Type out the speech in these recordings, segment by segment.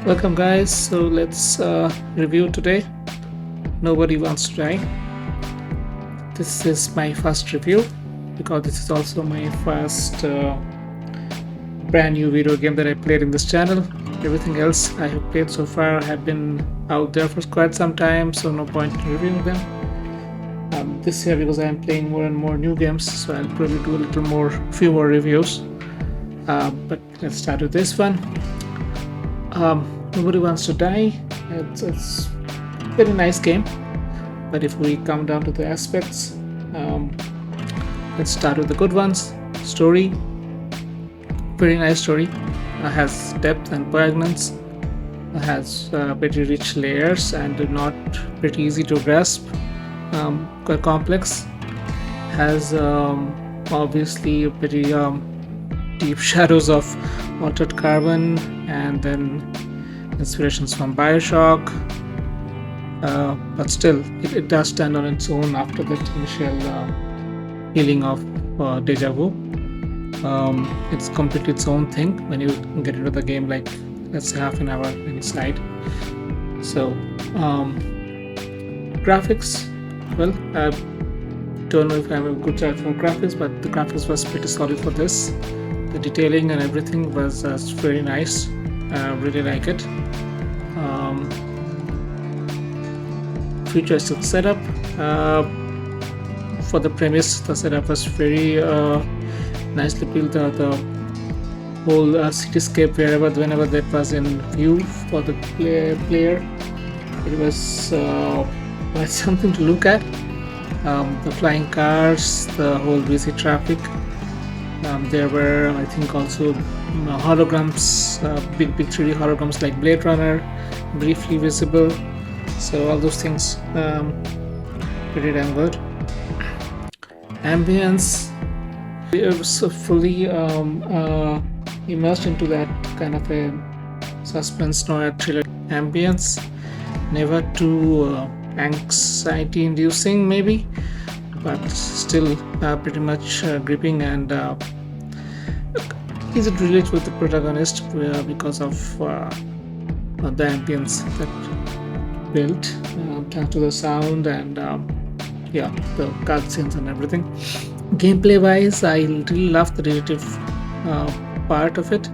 Welcome, guys. So let's review today. Nobody Wants to Die. This is my first review because this is also my first brand new video game that I played in this channel. Everything else I have played so far have been out there for quite some time, so no point in reviewing them. This year, because I am playing more and more new games, so I'll probably do a little more, few more reviews. But let's start with this one. Nobody Wants to Die. It's a very nice game, but if we come down to the aspects, um, let's start with the good ones. Story, very nice story. Has depth and poignance. Has pretty rich layers and not pretty easy to grasp. Quite complex. Has obviously pretty deep shadows of Altered Carbon and then inspirations from Bioshock. But still, it does stand on its own after that initial feeling of deja vu. It's completely its own thing when you get into the game, like let's say half an hour inside. So, graphics, well, I don't know if I'm a good judge for graphics, but the graphics was pretty solid for this. The detailing and everything was very nice. Really like it. Futuristic setup. For the premise, the setup was very nicely built. The whole cityscape, whenever that was in view for the player, it was quite something to look at. The flying cars, the whole busy traffic. There were, I think, also holograms, big 3D holograms like Blade Runner, briefly visible. So all those things, pretty damn good. Ambience, we were so fully immersed into that kind of a suspense noir thriller ambience. Never too anxiety-inducing, maybe, but still pretty much gripping and easy to relate with the protagonist because of the ambience that built thanks to the sound and yeah, the cutscenes and everything. Gameplay wise, I really love the narrative part of it.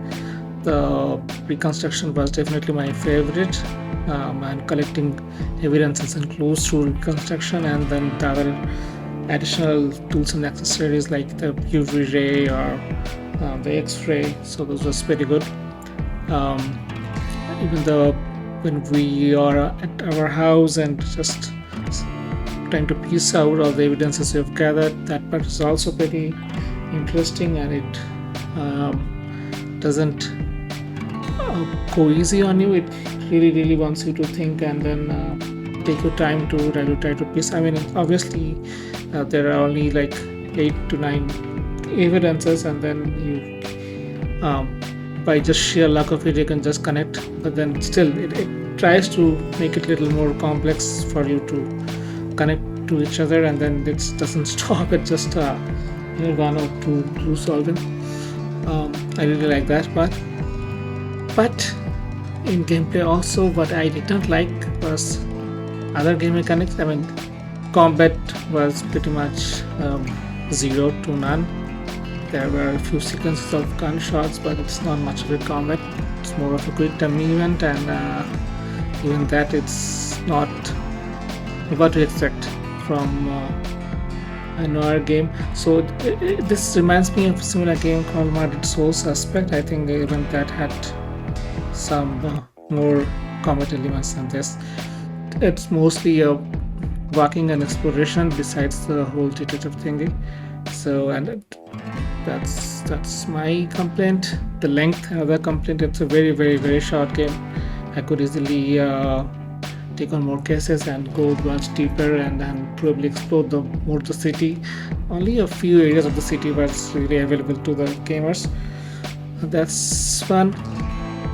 The reconstruction was definitely my favorite, and collecting evidences and clues through reconstruction, and then the other additional tools and accessories like the UV ray or the X-ray. So those was pretty good. Um, Even though when we are at our house and just trying to piece out all the evidences we've gathered, that part is also pretty interesting, and it doesn't go easy on you. It really wants you to think and then take your time to try to piece. I mean, obviously, there are only like 8 to 9 evidences, and then you, by just sheer luck of it, you can just connect. But then still, it tries to make it a little more complex for you to connect to each other, and then it doesn't stop at just one or two clue solving. I really like that part. But in gameplay, also, what I did not like was other game mechanics. I mean, combat was pretty much zero to none. There were a few sequences of gunshots, but it's not much of a combat. It's more of a quick time event, and even that, it's not what to expect from a noir game. So this reminds me of a similar game called Murdered Soul Suspect. I think even that had some more combat elements than this. It's mostly a walking and exploration besides the whole detective thingy. So, and that's my complaint. The length, another complaint. It's a very short game. I could easily take on more cases and go much deeper and probably explore the city. Only a few areas of the city was really available to the gamers. That's fun.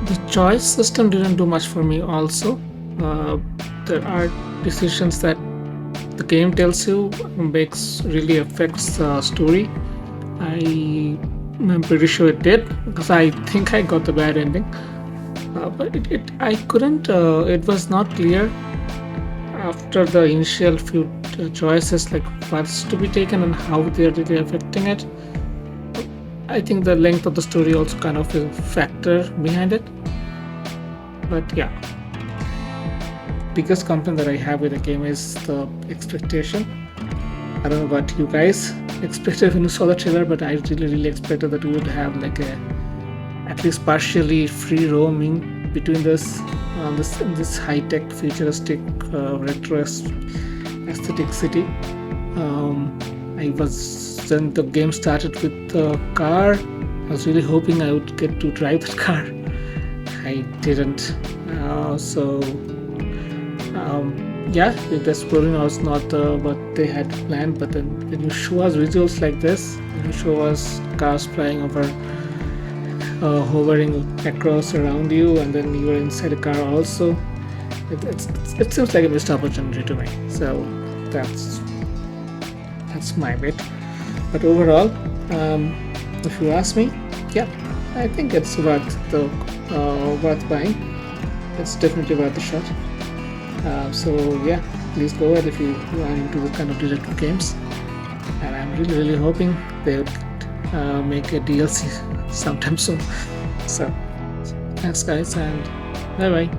The choice system didn't do much for me. Also, there are decisions that the game tells you makes really affects the story. I'm pretty sure it did because I think I got the bad ending. But I couldn't. It was not clear after the initial few choices, like what's to be taken and how they're really affecting it. I think the length of the story also kind of a factor behind it. But yeah, biggest complaint that I have with the game is the expectation. I don't know what you guys expected when you saw the trailer, but I really expected that we would have like a at least partially free roaming between this high tech futuristic retro aesthetic city. I was when the game started with the car. I was really hoping I would get to drive that car. I didn't. So yeah, the exploring was not what they had planned. But then when you show us visuals like this, when you show us cars flying over, hovering across around you, and then you are inside a car also, it seems like a missed opportunity to me. So that's my bit. But overall, if you ask me, yeah, I think it's worth buying. It's definitely worth the shot. So yeah, please go ahead if you are into the kind of detective games. And I'm really hoping they would make a DLC sometime soon. So thanks guys, and bye bye.